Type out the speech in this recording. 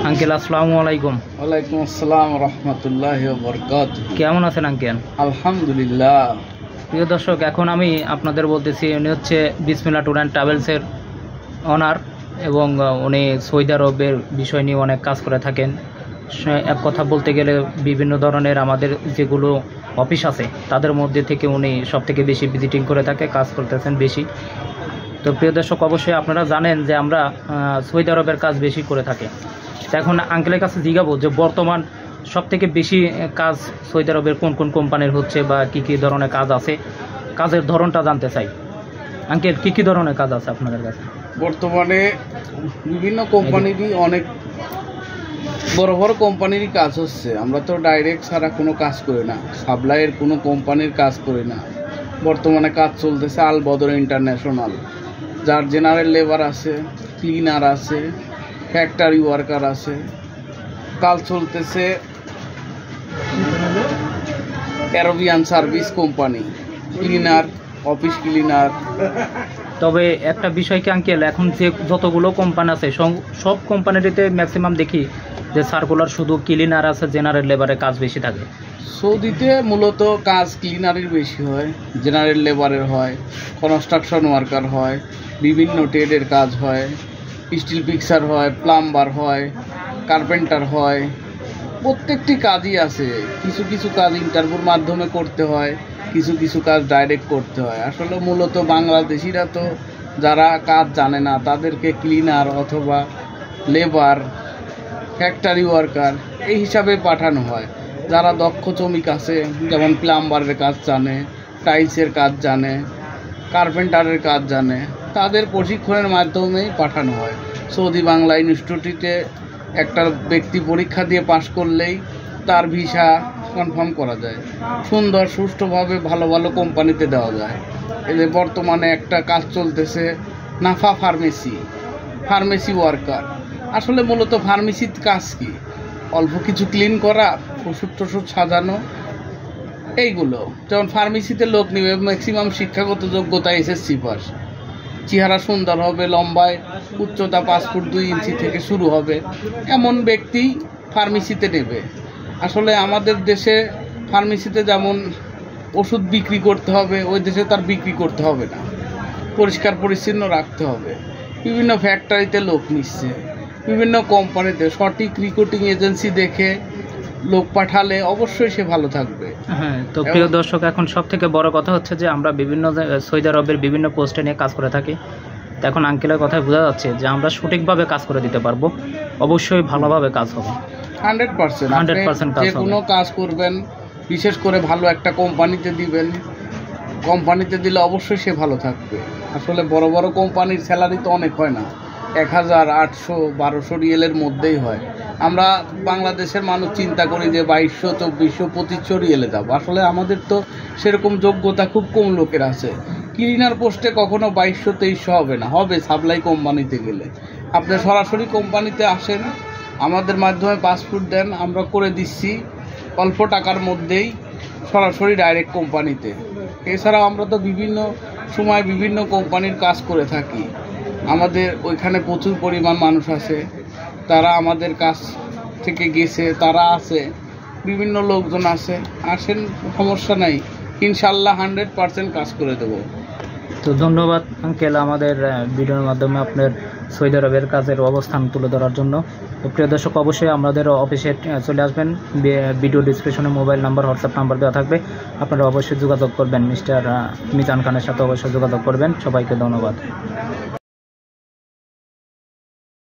Uncle আসসালামু আলাইকুম। ওয়ালাইকুম আসসালাম রহমতুল্লাহি ওয়া বারাকাতুহু। কেমন আছেন আঙ্কেল? আলহামদুলিল্লাহ। প্রিয় দর্শক, এখন আমি আপনাদের বলতেছি, উনি হচ্ছে বিসমিল্লাহ ট্যুর অ্যান্ড ট্রাভেলসের ওনার এবং উনি সৌদি আরবের বিষয় নিয়ে অনেক কাজ করে থাকেন। এক কথা বলতে গেলে বিভিন্ন ধরনের আমাদের যেগুলো অফিস আছে তাদের মধ্যে থেকে উনি সবথেকে বেশি ভিজিটিং করে থাকে, কাজ করতেছেন বেশি। তো প্রিয় দর্শক, অবশ্যই আপনারা জানেন যে আমরা সৌদি আরবের কাজ বেশি করে থাকি। তো এখন আঙ্কেলের কাছে জিজ্ঞাবো যে বর্তমান সবথেকে বেশি কাজ সৌদি আরবের কোন কোন কোম্পানির হচ্ছে বা কী কী ধরনের কাজ আছে, কাজের ধরনটা জানতে চাই। আঙ্কেল, কী কী ধরনের কাজ আছে আপনাদের কাছে? বর্তমানে বিভিন্ন কোম্পানিরই অনেক বড় বড় কোম্পানিরই কাজ হচ্ছে। আমরা তো ডাইরেক্ট ছাড়া কোনো কাজ করি না, সাপ্লাইয়ের কোনো কোম্পানির কাজ করি না। বর্তমানে কাজ চলতেছে আল বদর ইন্টারন্যাশনাল, যার জেনারেল লেবার আছে, ক্লিনার আছে, ফ্যাক্টরি ওয়ার্কার আছে। কাজ চলতেছে Arabian service company, cleaner, office cleaner. তবে একটা বিষয় কি আঙ্কেল, এখন যে যতগুলো কোম্পানি আছে সব কোম্পানিতে ম্যাক্সিমাম দেখি যে সার্কুলার শুধু ক্লিনার আছে, জেনারেল লেবারের কাজ বেশি থাকে। সৌদিতে মূলত কাজ ক্লিনারের বেশি হয়, জেনারেল লেবারের হয়, কনস্ট্রাকশন ওয়ার্কার হয়, বিভিন্ন ট্রেডের কাজ হয়, স্টিল পিক্সার হয়, প্লাম্বার হয়, কার্পেন্টার হয়। প্রত্যেকটি কাজই আছে। কিছু কিছু কাজ ইন্টারভিউর মাধ্যমে করতে হয়, কিছু কিছু কাজ ডাইরেক্ট করতে হয়। আসলে মূলত বাংলাদেশিরা তো যারা কাজ জানে না তাদেরকে ক্লিনার অথবা লেবার, ফ্যাক্টরি ওয়ার্কার এই হিসাবে পাঠানো হয়। যারা দক্ষ শ্রমিক আছে, যেমন প্লাম্বারের কাজ জানে, টাইলসের কাজ জানে, কার্পেন্টারের কাজ জানে, তাদের প্রশিক্ষণের মাধ্যমেই পাঠানো হয়। সৌদি বাংলা ইনস্টিটিউটে একটা ব্যক্তি পরীক্ষা দিয়ে পাশ করলেই তার ভিসা কনফার্ম করা যায়, সুন্দর সুষ্ঠুভাবে ভালো ভালো কোম্পানিতে দেওয়া যায়। এই যে বর্তমানে একটা কাজ চলতেছে নাফা ফার্মেসি ওয়ার্কার। আসলে মূলত ফার্মেসির কাজ কি? অল্প কিছু ক্লিন করা, ওষুধ টষুধ সাজানো, এইগুলো। যেমন ফার্মেসিতে লোক নেবে ম্যাক্সিমাম শিক্ষাগত যোগ্যতা এসএসসি পাস, চেহারা সুন্দর হবে, লম্বায় উচ্চতা 5 ফুট 2 ইঞ্চি থেকে শুরু হবে, এমন ব্যক্তি ফার্মেসিতে নেবে। আসলে আমাদের দেশে ফার্মেসিতে যেমন ওষুধ বিক্রি করতে হবে, ওই দেশে তার বিক্রি করতে হবে না, পরিষ্কার পরিচ্ছন্ন রাখতে হবে। বিভিন্ন ফ্যাক্টরিতে লোক নিচ্ছে, বিভিন্ন কোম্পানিতে সঠিক রিক্রুটিং এজেন্সি দেখে লোক পাঠালে অবশ্যই সে ভালো থাকবে। হ্যাঁ, তো প্রিয় দর্শক, এখন সব থেকে বড় কথা হচ্ছে যে আমরা বিভিন্ন সৌদি আরবের বিভিন্ন পোস্টে নিয়ে কাজ করে থাকি। তো এখন আঙ্কেলের কথায় বোঝা যাচ্ছে যে আমরা সঠিকভাবে কাজ করে দিতে পারবো, অবশ্যই ভালোভাবে কাজ হবে। 100% যে কোনো কাজ করবেন, বিশেষ করে ভালো একটা কোম্পানিতে দিবেন। কোম্পানিতে দিলে অবশ্যই সে ভালো থাকবে। আসলে বড় বড় কোম্পানির স্যালারি তো অনেক হয় না, 1000, 800, 1200 রিয়েলের মধ্যেই হয়। আমরা বাংলাদেশের মানুষ চিন্তা করি যে 2200, 2400, 2500 রিয়েলে যাবো। আসলে আমাদের তো সেরকম যোগ্যতা খুব কম লোকের আছে। ক্লিনার পোস্টে কখনো 2200, 2300 হবে না, হবে সাপ্লাই কোম্পানিতে গেলে। আপনি সরাসরি কোম্পানিতে আসেন, আমাদের মাধ্যমে পাসপোর্ট দেন, আমরা করে দিচ্ছি অল্প টাকার মধ্যেই সরাসরি ডাইরেক্ট কোম্পানিতে। এছাড়াও আমরা তো বিভিন্ন সময় বিভিন্ন কোম্পানির কাজ করে থাকি। আমাদের ওইখানে প্রচুর পরিমাণ মানুষ আছে, তারা আমাদের কাছ থেকে গেছে, তারা আছে, বিভিন্ন লোকজন আছে। আসেন, সমস্যা নাই, ইনশাল্লাহ 100% কাজ করে দেবো। তো ধন্যবাদ আঙ্কেল আমাদের ভিডিওর মাধ্যমে আপনার সৌদি আরবের কাজের অবস্থান তুলে ধরার জন্য। তো প্রিয় দর্শক, অবশ্যই আমাদের অফিসে চলে আসবেন। ভিডিও ডিসক্রিপশনে মোবাইল নাম্বার, হোয়াটসঅ্যাপ নাম্বার দেওয়া থাকবে, আপনারা অবশ্যই যোগাযোগ করবেন। মিস্টার মিজান খানের সাথে অবশ্যই যোগাযোগ করবেন। সবাইকে ধন্যবাদ।